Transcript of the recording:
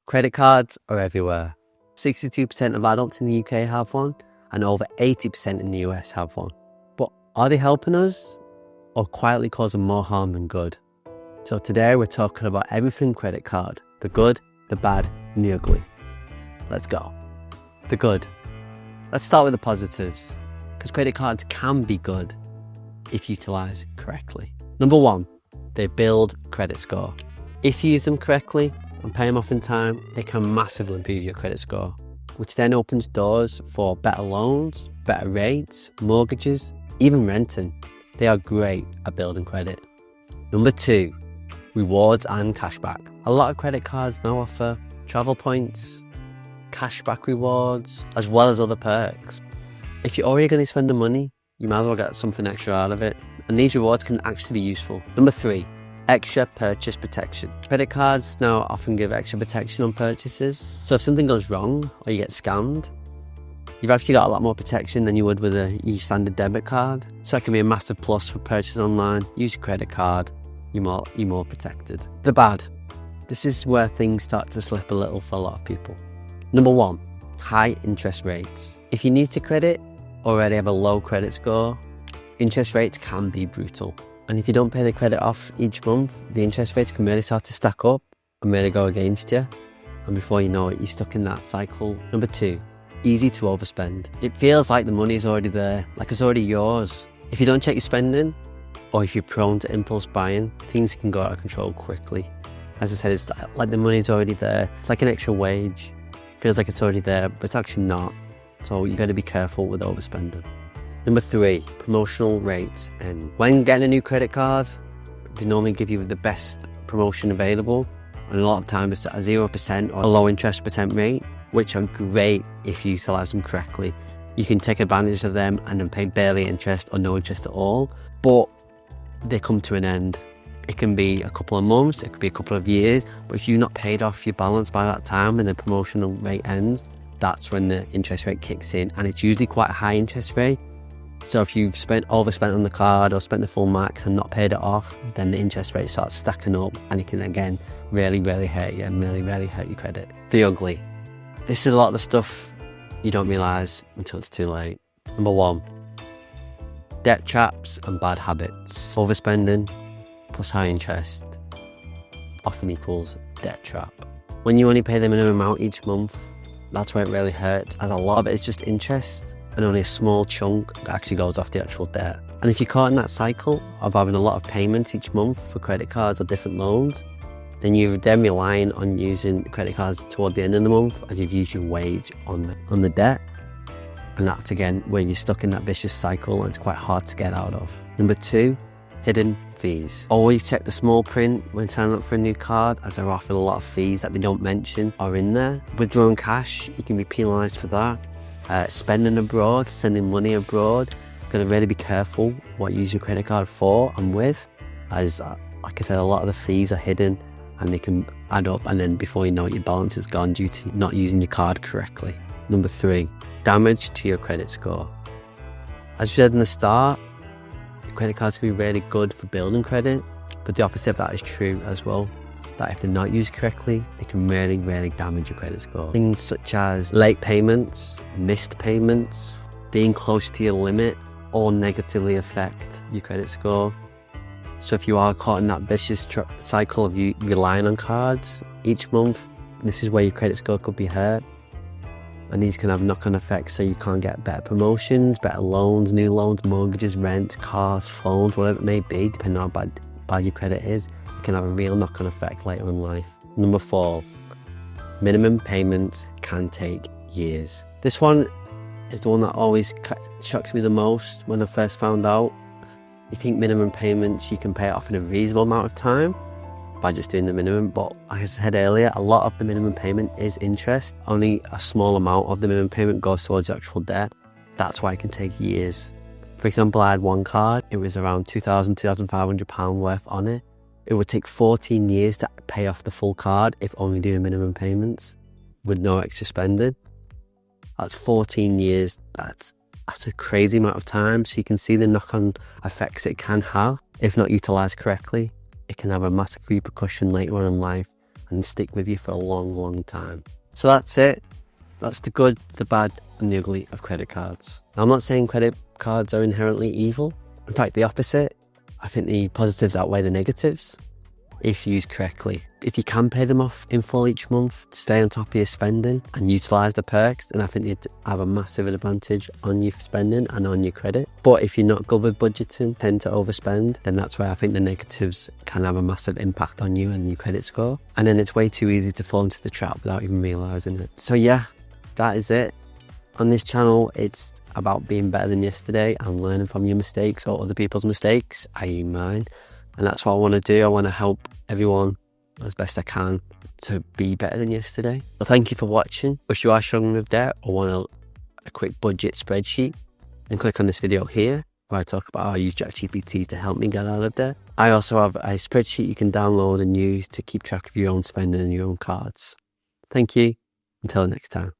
Credit cards are everywhere. 62% of adults in the UK have one, and over 80% in the US have one. But are they helping us, or quietly causing more harm than good? So today we're talking about everything credit card. The good, the bad, and the ugly. Let's go. The good. Let's start with the positives, because credit cards can be good if utilised correctly. Number one, they build credit score. If you use them correctly and pay them off in time, they can massively improve your credit score, which then opens doors for better loans, better rates, mortgages, even renting. They are great at building credit. Number two, rewards and cashback. A lot of credit cards now offer travel points, cashback rewards, as well as other perks. If you're already going to spend the money, you might as well get something extra out of it. And these rewards can actually be useful. Number three, extra purchase protection. Credit cards now often give extra protection on purchases. So if something goes wrong or you get scammed, you've actually got a lot more protection than you would with a standard debit card. So that can be a massive plus for purchase online. Use your credit card, you're more protected. The bad. This is where things start to slip a little for a lot of people. Number one, high interest rates. If you're new to credit, already have a low credit score, interest rates can be brutal. And if you don't pay the credit off each month, the interest rates can really start to stack up and really go against you. And before you know it, you're stuck in that cycle. Number two, easy to overspend. It feels like the money's already there, like it's already yours. If you don't check your spending, or if you're prone to impulse buying, things can go out of control quickly. As I said, it's like the money's already there. It's like an extra wage. Feels like it's already there, but it's actually not. So you got to be careful with overspending. Number three, promotional rates. And when getting a new credit card, they normally give you the best promotion available. And a lot of times it's at a 0% or a low interest percent rate, which are great if you utilise them correctly. You can take advantage of them and then pay barely interest or no interest at all. But they come to an end. It can be a couple of months, it could be a couple of years, but if you've not paid off your balance by that time and the promotional rate ends, that's when the interest rate kicks in, and it's usually quite a high interest rate. So if you've overspent on the card or spent the full max and not paid it off, then the interest rate starts stacking up and it can again really hurt you and really hurt your credit. The ugly. This is a lot of the stuff you don't realise until it's too late. Number one, debt traps and bad habits. Overspending plus high interest often equals debt trap. When you only pay the minimum amount each month, that's where it really hurts, as a lot of it is just interest and only a small chunk actually goes off the actual debt. And if you're caught in that cycle of having a lot of payments each month for credit cards or different loans, then you're then relying on using credit cards toward the end of the month as you've used your wage on the debt. And that's again where you're stuck in that vicious cycle and it's quite hard to get out of. Number two, hidden fees. Always check the small print when signing up for a new card, as there are often a lot of fees that they don't mention are in there. Withdrawing cash, you can be penalised for that. Spending abroad, sending money abroad, you've got to really be careful what you use your credit card for and with, as like I said, a lot of the fees are hidden and they can add up, and then before you know it, your balance is gone due to not using your card correctly. Number three, damage to your credit score. As we said in the start, credit cards can be really good for building credit, but the opposite of that is true as well, that if they're not used correctly, they can really damage your credit score. Things such as late payments, missed payments, being close to your limit all negatively affect your credit score. So if you are caught in that vicious cycle of you relying on cards each month, this is where your credit score could be hurt. And these can have knock-on effects, so you can't get better promotions, better loans, new loans, mortgages, rent, cars, phones, whatever it may be, depending on how bad your credit is. It can have a real knock-on effect later in life. Number four, minimum payments can take years. This one is the one that always shocks me the most when I first found out. You think minimum payments, you can pay it off in a reasonable amount of time by just doing the minimum, but like I said earlier, a lot of the minimum payment is interest. Only a small amount of the minimum payment goes towards the actual debt. That's why it can take years. For example, I had one card, it was around £2,500 worth on it. It would take 14 years to pay off the full card if only doing minimum payments with no extra spending. That's 14 years, that's a crazy amount of time. So you can see the knock-on effects it can have if not utilised correctly. It can have a massive repercussion later on in life and stick with you for a long, long time. So that's it. That's the good, the bad, and the ugly of credit cards. Now, I'm not saying credit cards are inherently evil. In fact, the opposite. I think the positives outweigh the negatives if used correctly. If you can pay them off in full each month to stay on top of your spending and utilise the perks, then I think you'd have a massive advantage on your spending and on your credit. But if you're not good with budgeting, tend to overspend, then that's where I think the negatives can have a massive impact on you and your credit score. And then it's way too easy to fall into the trap without even realising it. So yeah, that is it. On this channel, it's about being better than yesterday and learning from your mistakes or other people's mistakes, i.e. mine. And that's what I want to do. I want to help everyone as best I can to be better than yesterday. So thank you for watching. If you are struggling with debt or want a quick budget spreadsheet, then click on this video here where I talk about how I use ChatGPT to help me get out of debt. I also have a spreadsheet you can download and use to keep track of your own spending and your own cards. Thank you. Until next time.